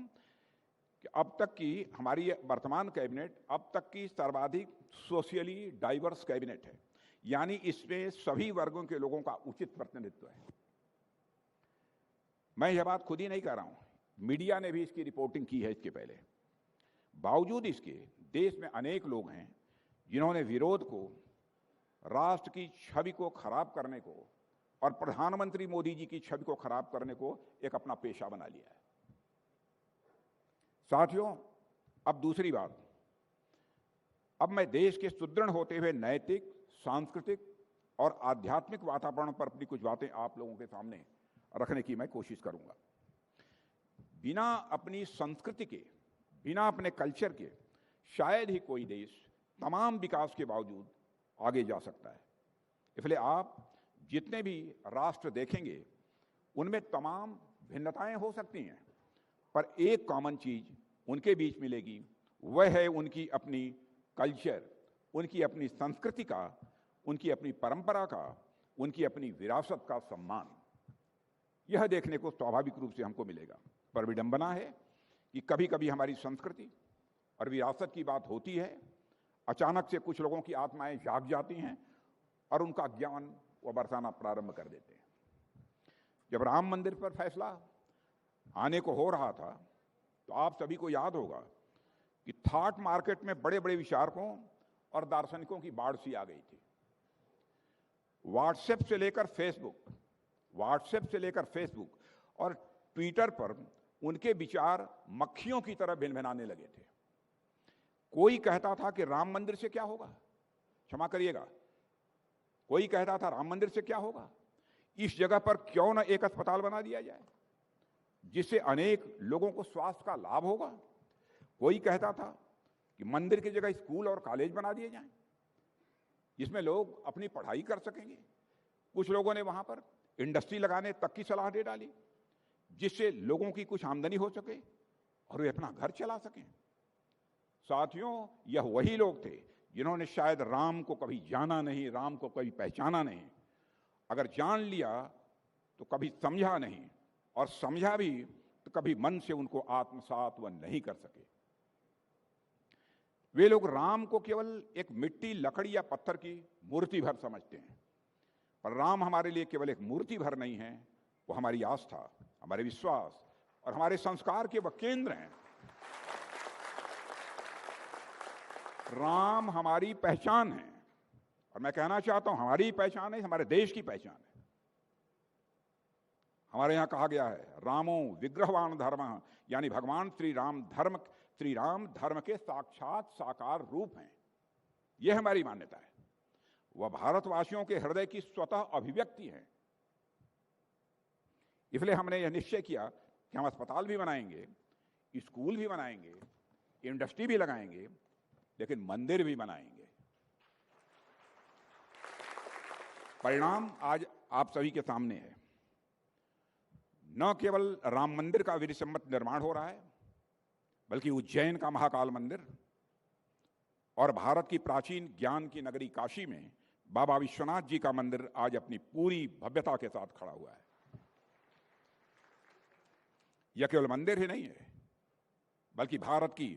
कि अब तक की हमारी वर्तमान कैबिनेट अब तक की सर्वाधिक सोशली डाइवर्स कैबिनेट है, यानी इसमें सभी वर्गों के लोगों का उचित प्रतिनिधित्व है। मैं यह बात खुद ही नहीं कह रहा हूं, मीडिया ने भी इसकी रिपोर्टिंग की है इसके पहले। बावजूद इसके देश में अनेक लोग हैं जिन्होंने विरोध को, राष्ट्र की छवि को खराब करने को और प्रधानमंत्री मोदी जी की छवि को खराब करने को एक अपना पेशा बना लिया है। साथियों, अब दूसरी बात, अब मैं देश के सुदृढ़ होते हुए नैतिक, सांस्कृतिक और आध्यात्मिक वातावरण पर अपनी कुछ बातें आप लोगों के सामने रखने की मैं कोशिश करूंगा। बिना अपनी संस्कृति के, बिना अपने कल्चर के शायद ही कोई देश तमाम विकास के बावजूद आगे जा सकता है। इसलिए आप जितने भी राष्ट्र देखेंगे उनमें तमाम भिन्नताएं हो सकती हैं, पर एक कॉमन चीज उनके बीच मिलेगी, वह है उनकी अपनी कल्चर, उनकी अपनी संस्कृति का, उनकी अपनी परंपरा का, उनकी अपनी विरासत का सम्मान। यह देखने को स्वाभाविक रूप से हमको मिलेगा। पर विडंबना है कि कभी कभी हमारी संस्कृति और विरासत की बात होती है, अचानक से कुछ लोगों की आत्माएं जाग जाती हैं और उनका ज्ञान वो बरसाना प्रारंभ कर देते हैं। जब राम मंदिर पर फैसला आने को हो रहा था तो आप सभी को याद होगा कि थॉट मार्केट में बड़े बड़े विचारकों और दार्शनिकों की बाढ़ सी आ गई थी। व्हाट्सएप से लेकर फेसबुक और ट्विटर पर उनके विचार मक्खियों की तरह भिनभिनाने लगे थे। कोई कहता था कि राम मंदिर से क्या होगा, क्षमा करिएगा, कोई कहता था राम मंदिर से क्या होगा, इस जगह पर क्यों न एक अस्पताल बना दिया जाए जिससे अनेक लोगों को स्वास्थ्य का लाभ होगा। कोई कहता था कि मंदिर की जगह स्कूल और कॉलेज बना दिए जाएं। जिसमें लोग अपनी पढ़ाई कर सकेंगे। कुछ लोगों ने वहां पर इंडस्ट्री लगाने तक की सलाह दे डाली, जिससे लोगों की कुछ आमदनी हो सके और वे अपना घर चला सकें। साथियों, यह वही लोग थे जिन्होंने शायद राम को कभी जाना नहीं, राम को कभी पहचाना नहीं, अगर जान लिया तो कभी समझा नहीं, और समझा भी तो कभी मन से उनको आत्मसात वह नहीं कर सके। वे लोग राम को केवल एक मिट्टी, लकड़ी या पत्थर की मूर्ति भर समझते हैं, पर राम हमारे लिए केवल एक मूर्ति भर नहीं है, वो हमारी आस्था, हमारे विश्वास और हमारे संस्कार के वह केंद्र हैं। राम हमारी पहचान है, और मैं कहना चाहता हूं हमारी पहचान है, हमारे देश की पहचान है। हमारे यहां कहा गया है, रामो विग्रहवान धर्म, यानी भगवान श्री राम धर्म के साक्षात साकार रूप हैं। यह हमारी मान्यता है। वह भारतवासियों के हृदय की स्वतः अभिव्यक्ति है। इसलिए हमने यह निश्चय किया कि हम अस्पताल भी बनाएंगे, स्कूल भी बनाएंगे, इंडस्ट्री भी लगाएंगे, लेकिन मंदिर भी बनाएंगे। परिणाम आज आप सभी के सामने है। न केवल राम मंदिर का विधिसम्मत निर्माण हो रहा है, बल्कि उज्जैन का महाकाल मंदिर और भारत की प्राचीन ज्ञान की नगरी काशी में बाबा विश्वनाथ जी का मंदिर आज अपनी पूरी भव्यता के साथ खड़ा हुआ है। यह केवल मंदिर ही नहीं है, बल्कि भारत के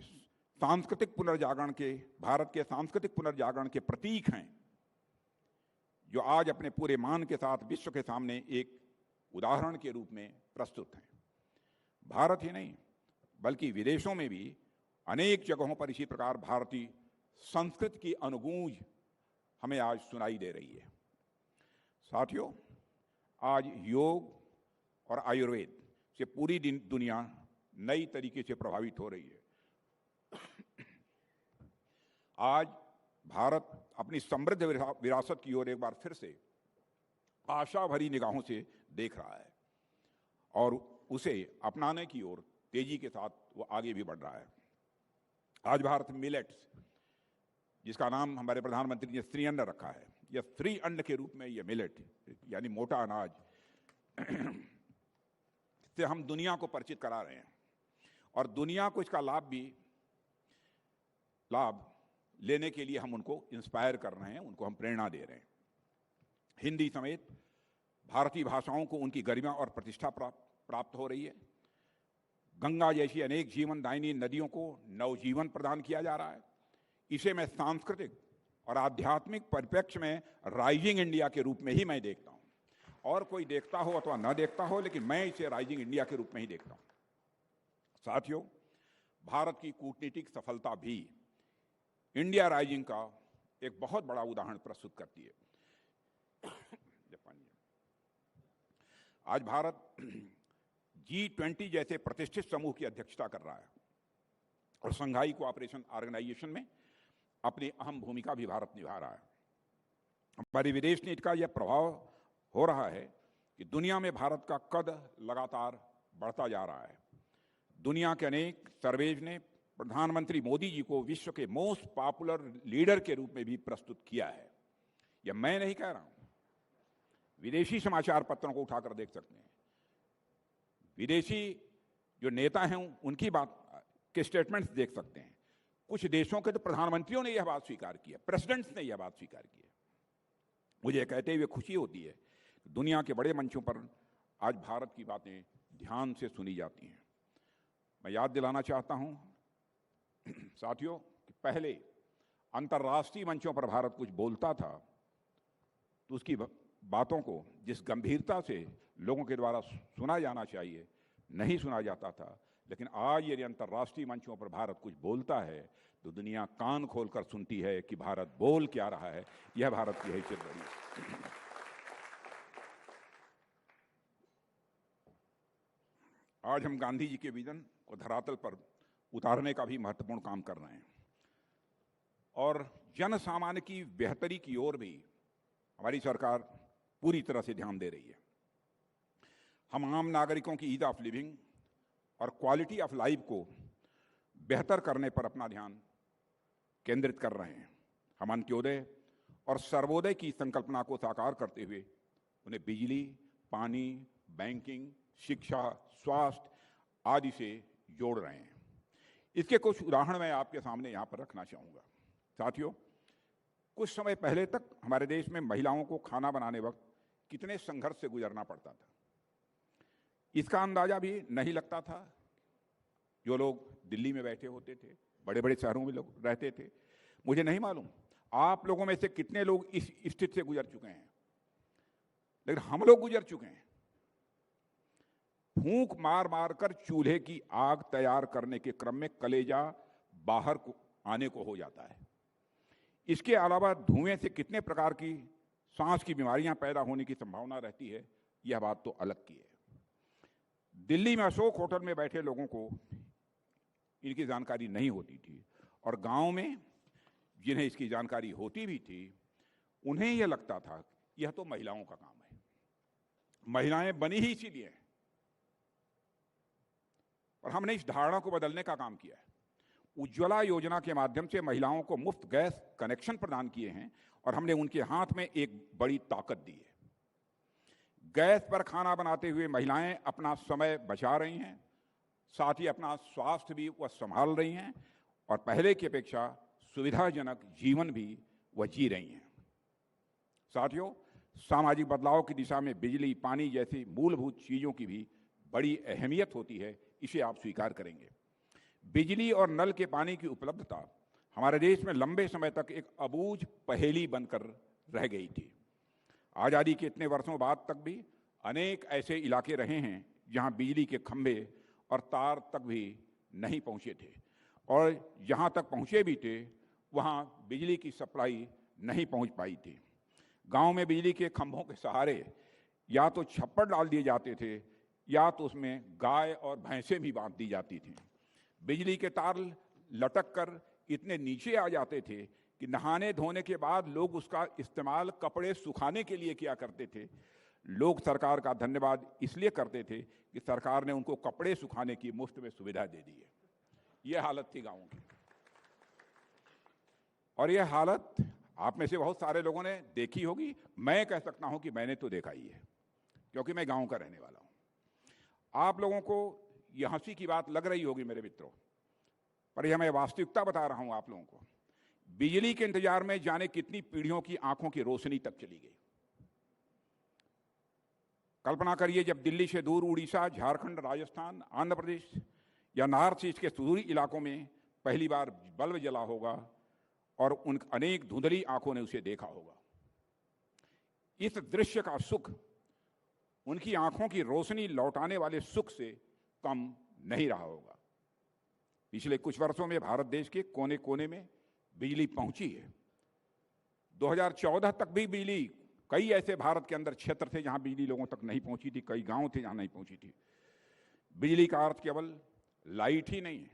सांस्कृतिक पुनर्जागरण के प्रतीक हैं, जो आज अपने पूरे मान के साथ विश्व के सामने एक उदाहरण के रूप में प्रस्तुत हैं। भारत ही नहीं, बल्कि विदेशों में भी अनेक जगहों पर इसी प्रकार भारतीय संस्कृति की अनुगूंज हमें आज सुनाई दे रही है। साथियों, आज योग और आयुर्वेद से पूरी दुनिया नई तरीके से प्रभावित हो रही है। आज भारत अपनी समृद्ध विरासत की ओर एक बार फिर से आशा भरी निगाहों से देख रहा है और उसे अपनाने की ओर तेजी के साथ वो आगे भी बढ़ रहा है। आज भारत मिलेट्स, जिसका नाम हमारे प्रधानमंत्री ने श्री अन्न रखा है, यह श्री अन्न के रूप में यह मिलेट यानी मोटा अनाज से हम दुनिया को परिचित करा रहे हैं, और दुनिया को इसका लाभ लेने के लिए हम उनको इंस्पायर कर रहे हैं, उनको हम प्रेरणा दे रहे हैं। हिंदी समेत भारतीय भाषाओं को उनकी गरिमा और प्रतिष्ठा प्राप्त हो रही है। गंगा जैसी अनेक जीवनदायिनी नदियों को नवजीवन प्रदान किया जा रहा है। इसे मैं सांस्कृतिक और आध्यात्मिक परिप्रेक्ष्य में राइजिंग इंडिया के रूप में ही मैं देखता हूं, और कोई देखता हो अथवा न देखता हो, लेकिन मैं इसे राइजिंग इंडिया के रूप में ही देखता हूं। साथियों, भारत की कूटनीतिक सफलता भी इंडिया राइजिंग का एक बहुत बड़ा उदाहरण प्रस्तुत करती है। आज भारत G20 जैसे प्रतिष्ठित समूह की अध्यक्षता कर रहा है, और शंघाई कोऑपरेशन ऑर्गेनाइजेशन में अपनी अहम भूमिका भी भारत निभा रहा है। हमारी विदेश नीति का यह प्रभाव हो रहा है कि दुनिया में भारत का कद लगातार बढ़ता जा रहा है। दुनिया के अनेक सर्वेज ने प्रधानमंत्री मोदी जी को विश्व के मोस्ट पॉपुलर लीडर के रूप में भी प्रस्तुत किया है। यह मैं नहीं कह रहा हूं, विदेशी समाचार पत्रों को उठाकर देख सकते हैं। विदेशी जो नेता हैं उनकी बात के स्टेटमेंट्स देख सकते हैं। कुछ देशों के तो प्रधानमंत्रियों ने यह बात स्वीकार की है, प्रेसिडेंट्स ने यह बात स्वीकार की है। मुझे कहते हुए खुशी होती है कि दुनिया के बड़े मंचों पर आज भारत की बातें ध्यान से सुनी जाती हैं। मैं याद दिलाना चाहता हूं साथियों कि पहले अंतर्राष्ट्रीय मंचों पर भारत कुछ बोलता था तो उसकी बातों को जिस गंभीरता से लोगों के द्वारा सुना जाना चाहिए नहीं सुना जाता था, लेकिन आज यदि अंतर्राष्ट्रीय मंचों पर भारत कुछ बोलता है तो दुनिया कान खोलकर सुनती है कि भारत बोल क्या रहा है। यह भारत की हैसियत बड़ी है। आज हम गांधी जी के विजन को धरातल पर उतारने का भी महत्वपूर्ण काम कर रहे हैं, और जन सामान्य की बेहतरी की ओर भी हमारी सरकार पूरी तरह से ध्यान दे रही है। हम आम नागरिकों की ईज ऑफ लिविंग और क्वालिटी ऑफ लाइफ को बेहतर करने पर अपना ध्यान केंद्रित कर रहे हैं। हम अंत्योदय और सर्वोदय की संकल्पना को साकार करते हुए उन्हें बिजली, पानी, बैंकिंग, शिक्षा, स्वास्थ्य आदि से जोड़ रहे हैं। इसके कुछ उदाहरण मैं आपके सामने यहाँ पर रखना चाहूँगा। साथियों, कुछ समय पहले तक हमारे देश में महिलाओं को खाना बनाने वक्त कितने संघर्ष से गुजरना पड़ता था, इसका अंदाजा भी नहीं लगता था। जो लोग दिल्ली में बैठे होते थे, बड़े बड़े शहरों में लोग रहते थे, मुझे नहीं मालूम आप लोगों में से कितने लोग इस स्थिति से गुजर चुके हैं, लेकिन हम लोग गुजर चुके हैं। फूंक मार मार कर चूल्हे की आग तैयार करने के क्रम में कलेजा बाहर को आने को हो जाता है। इसके अलावा धुएं से कितने प्रकार की सांस की बीमारियां पैदा होने की संभावना रहती है, यह बात तो अलग की है। दिल्ली में अशोक होटल में बैठे लोगों को इनकी जानकारी नहीं होती थी, और गांव में जिन्हें इसकी जानकारी होती भी थी, उन्हें यह लगता था यह तो महिलाओं का काम है, महिलाएं बनी ही इसीलिए हैं। और हमने इस धारणा को बदलने का काम किया है। उज्ज्वला योजना के माध्यम से महिलाओं को मुफ्त गैस कनेक्शन प्रदान किए हैं, और हमने उनके हाथ में एक बड़ी ताकत दी है। गैस पर खाना बनाते हुए महिलाएं अपना समय बचा रही हैं, साथ ही अपना स्वास्थ्य भी वह संभाल रही हैं, और पहले की अपेक्षा सुविधाजनक जीवन भी वह जी रही हैं। साथियों, सामाजिक बदलाव की दिशा में बिजली, पानी जैसी मूलभूत चीजों की भी बड़ी अहमियत होती है, इसे आप स्वीकार करेंगे। बिजली और नल के पानी की उपलब्धता हमारे देश में लंबे समय तक एक अबूझ पहेली बनकर रह गई थी। आज़ादी के इतने वर्षों बाद तक भी अनेक ऐसे इलाके रहे हैं जहां बिजली के खंभे और तार तक भी नहीं पहुंचे थे, और जहां तक पहुंचे भी थे वहां बिजली की सप्लाई नहीं पहुंच पाई थी। गांव में बिजली के खंभों के सहारे या तो छप्पर डाल दिए जाते थे, या तो उसमें गाय और भैंसें भी बांध दी जाती थीं। बिजली के तार लटक कर इतने नीचे आ जाते थे कि नहाने धोने के बाद लोग उसका इस्तेमाल कपड़े सुखाने के लिए किया करते थे। लोग सरकार का धन्यवाद इसलिए करते थे कि सरकार ने उनको कपड़े सुखाने की मुफ्त में सुविधा दे दी है। यह हालत थी गाँव की, और यह हालत आप में से बहुत सारे लोगों ने देखी होगी। मैं कह सकता हूं कि मैंने तो देखा ही है, क्योंकि मैं गांव का रहने वाला हूं। आप लोगों को यह हंसी की बात लग रही होगी मेरे मित्रों, पर यह मैं वास्तविकता बता रहा हूं आप लोगों को। बिजली के इंतजार में जाने कितनी पीढ़ियों की आंखों की रोशनी तक चली गई। कल्पना करिए, जब दिल्ली से दूर उड़ीसा, झारखंड, राजस्थान, आंध्र प्रदेश या नॉर्थ ईस्ट के सुदूरी इलाकों में पहली बार बल्ब जला होगा और उन अनेक धुंधली आंखों ने उसे देखा होगा। इस दृश्य का सुख उनकी आंखों की रोशनी लौटाने वाले सुख से कम नहीं रहा होगा। पिछले कुछ वर्षों में भारत देश के कोने कोने में बिजली पहुंची है। 2014 तक भी बिजली, कई ऐसे भारत के अंदर क्षेत्र थे जहां बिजली लोगों तक नहीं पहुंची थी, कई गांव थे जहां नहीं पहुंची थी। बिजली का अर्थ केवल लाइट ही नहीं है।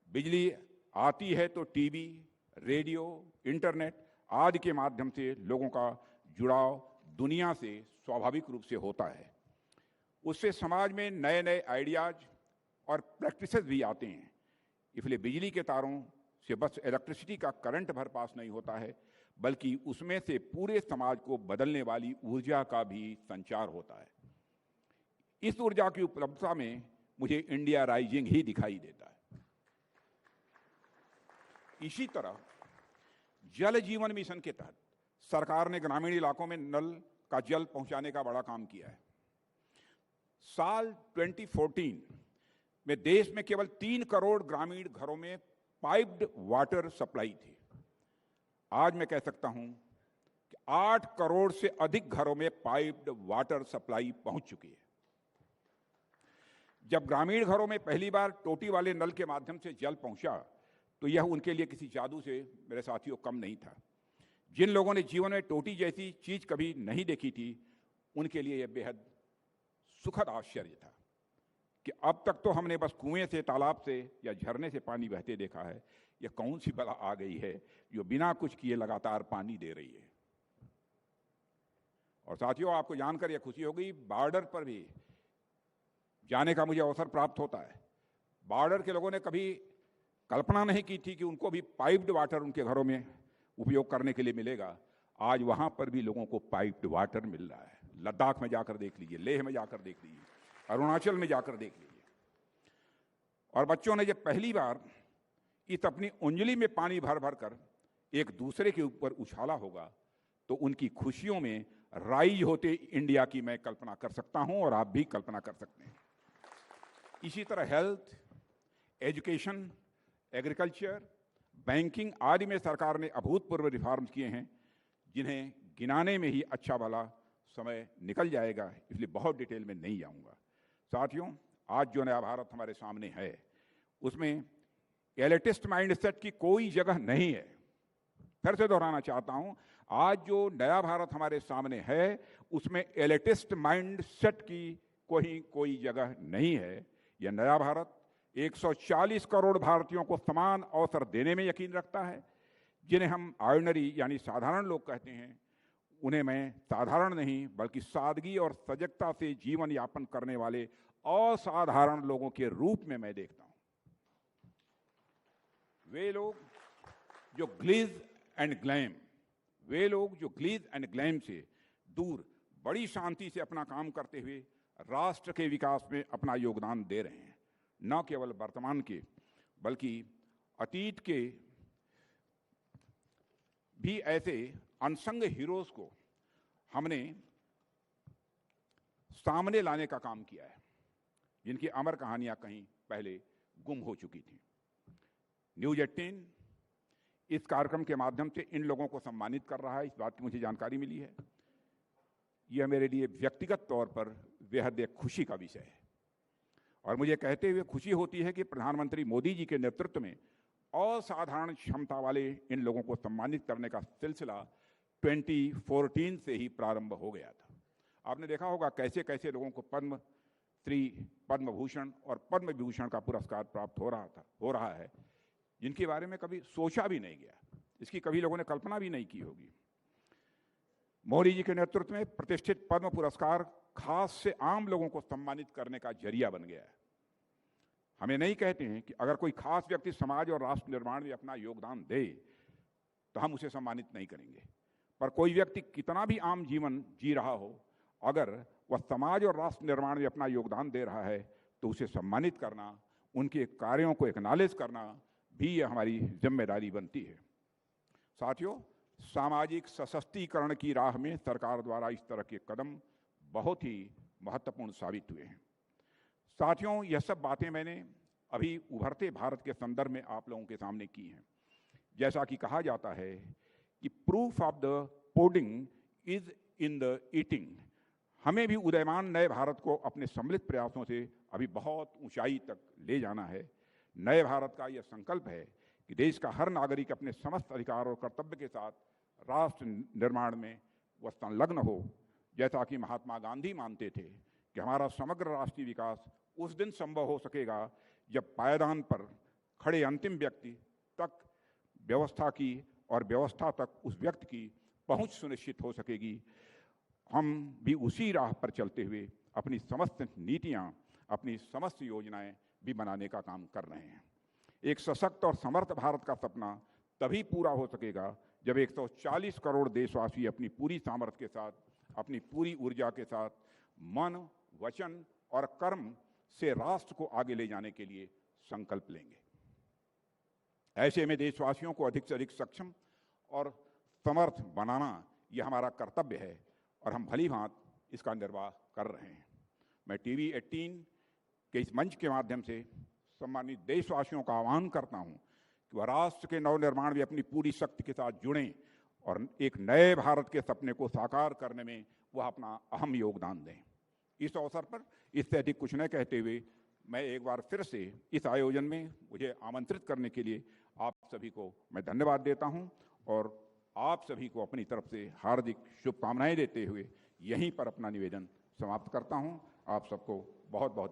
बिजली आती है तो टीवी, रेडियो, इंटरनेट आदि के माध्यम से लोगों का जुड़ाव दुनिया से स्वाभाविक रूप से होता है। उससे समाज में नए नए आइडियाज और प्रैक्टिसेस भी आते हैं। इसलिए बिजली के तारों से बस इलेक्ट्रिसिटी का करंट भर पास नहीं होता है, बल्कि उसमें से पूरे समाज को बदलने वाली ऊर्जा का भी संचार होता है। इस ऊर्जा की उपलब्धता में मुझे इंडिया राइजिंग ही दिखाई देता है। इसी तरह जल जीवन मिशन के तहत सरकार ने ग्रामीण इलाकों में नल का जल पहुंचाने का बड़ा काम किया है। साल 2014 में देश में केवल 3 करोड़ ग्रामीण घरों में पाइप्ड वाटर सप्लाई थी। आज मैं कह सकता हूं कि 8 करोड़ से अधिक घरों में पाइप्ड वाटर सप्लाई पहुंच चुकी है। जब ग्रामीण घरों में पहली बार टोटी वाले नल के माध्यम से जल पहुंचा, तो यह उनके लिए किसी जादू से, मेरे साथियों, कम नहीं था। जिन लोगों ने जीवन में टोटी जैसी चीज कभी नहीं देखी थी, उनके लिए यह बेहद सुखद आश्चर्य था कि अब तक तो हमने बस कुएं से, तालाब से या झरने से पानी बहते देखा है। यह कौन सी बला आ गई है जो बिना कुछ किए लगातार पानी दे रही है। और साथियों, आपको जानकर यह खुशी होगी, बॉर्डर पर भी जाने का मुझे अवसर प्राप्त होता है। बॉर्डर के लोगों ने कभी कल्पना नहीं की थी कि उनको भी पाइप्ड वाटर उनके घरों में उपयोग करने के लिए मिलेगा, आज वहां पर भी लोगों को पाइप्ड वाटर मिल रहा है। लद्दाख में जाकर देख लीजिए, लेह में जाकर देख लीजिए, अरुणाचल में जाकर देख लीजिए। और बच्चों ने जब पहली बार इस अपनी उंगली में पानी भर भर कर एक दूसरे के ऊपर उछाला होगा तो उनकी खुशियों में राइज होते इंडिया की मैं कल्पना कर सकता हूं और आप भी कल्पना कर सकते हैं। इसी तरह हेल्थ, एजुकेशन, एग्रीकल्चर, बैंकिंग आदि में सरकार ने अभूतपूर्व रिफॉर्म्स किए हैं, जिन्हें गिनाने में ही अच्छा भला समय निकल जाएगा, इसलिए बहुत डिटेल में नहीं जाऊंगा। साथियों, आज जो नया भारत हमारे सामने है उसमें एलिटिस्ट माइंडसेट की कोई जगह नहीं है। फिर से दोहराना चाहता हूं, आज जो नया भारत हमारे सामने है उसमें एलिटिस्ट माइंडसेट की कोई जगह नहीं है। यह नया भारत 140 करोड़ भारतीयों को समान अवसर देने में यकीन रखता है। जिन्हें हम ऑर्डिनरी यानी साधारण लोग कहते हैं, उन्हें मैं साधारण नहीं बल्कि सादगी और सजगता से जीवन यापन करने वाले असाधारण लोगों के रूप में मैं देखता हूं। वे लोग जो ग्लिज एंड ग्लैम से दूर बड़ी शांति से अपना काम करते हुए राष्ट्र के विकास में अपना योगदान दे रहे हैं। न केवल वर्तमान के बल्कि अतीत के भी ऐसे अनसंग हीरोज को हमने सामने लाने का काम किया है, जिनकी अमर कहानियां कहीं पहले गुम हो चुकी थी। न्यूज 18 इस कार्यक्रम के माध्यम से इन लोगों को सम्मानित कर रहा है, इस बात की मुझे जानकारी मिली है। यह मेरे लिए व्यक्तिगत तौर पर बेहद एक खुशी का विषय है और मुझे कहते हुए खुशी होती है कि प्रधानमंत्री मोदी जी के नेतृत्व में असाधारण क्षमता वाले इन लोगों को सम्मानित करने का सिलसिला 2014 से ही प्रारंभ हो गया था। आपने देखा होगा कैसे कैसे लोगों को पद्म श्री, पद्म भूषण और पद्म विभूषण का पुरस्कार प्राप्त हो रहा है, जिनके बारे में कभी सोचा भी नहीं गया, इसकी कभी लोगों ने कल्पना भी नहीं की होगी। मोदी जी के नेतृत्व में प्रतिष्ठित पद्म पुरस्कार खास से आम लोगों को सम्मानित करने का जरिया बन गया है। हमें नहीं कहते हैं कि अगर कोई खास व्यक्ति समाज और राष्ट्र निर्माण में अपना योगदान दे तो हम उसे सम्मानित नहीं करेंगे, पर कोई व्यक्ति कितना भी आम जीवन जी रहा हो, अगर वह समाज और राष्ट्र निर्माण में अपना योगदान दे रहा है तो उसे सम्मानित करना, उनके कार्यों को एक्नॉलेज करना भी यह हमारी जिम्मेदारी बनती है। साथियों, सामाजिक सशक्तिकरण की राह में सरकार द्वारा इस तरह के कदम बहुत ही महत्वपूर्ण साबित हुए हैं। साथियों, यह सब बातें मैंने अभी उभरते भारत के संदर्भ में आप लोगों के सामने की हैं। जैसा कि कहा जाता है कि proof of the pudding is in the eating. हमें भी उदयमान नए भारत को अपने सम्मिलित प्रयासों से अभी बहुत ऊंचाई तक ले जाना है। नए भारत का यह संकल्प है कि देश का हर नागरिक अपने समस्त अधिकार और कर्तव्य के साथ राष्ट्र निर्माण में वह संलग्न हो। जैसा कि महात्मा गांधी मानते थे कि हमारा समग्र राष्ट्रीय विकास उस दिन संभव हो सकेगा जब पायदान पर खड़े अंतिम व्यक्ति तक व्यवस्था की और व्यवस्था तक उस व्यक्ति की पहुंच सुनिश्चित हो सकेगी। हम भी उसी राह पर चलते हुए अपनी समस्त नीतियां, अपनी समस्त योजनाएं भी बनाने का काम कर रहे हैं। एक सशक्त और समर्थ भारत का सपना तभी पूरा हो सकेगा जब 140 करोड़ देशवासी अपनी पूरी सामर्थ्य के साथ, अपनी पूरी ऊर्जा के साथ मन, वचन और कर्म से राष्ट्र को आगे ले जाने के लिए संकल्प लेंगे। ऐसे में देशवासियों को अधिक से अधिक सक्षम और समर्थ बनाना यह हमारा कर्तव्य है और हम भली भांति इसका निर्वाह कर रहे हैं। मैं टीवी 18 के इस मंच के माध्यम से सम्मानित देशवासियों का आह्वान करता हूं कि वह राष्ट्र के नवनिर्माण में अपनी पूरी शक्ति के साथ जुड़ें और एक नए भारत के सपने को साकार करने में वह अपना अहम योगदान दें। इस अवसर पर इससे अधिक कुछ न कहते हुए मैं एक बार फिर से इस आयोजन में मुझे आमंत्रित करने के लिए आप सभी को मैं धन्यवाद देता हूं और आप सभी को अपनी तरफ से हार्दिक शुभकामनाएं देते हुए यहीं पर अपना निवेदन समाप्त करता हूं। आप सबको बहुत बहुत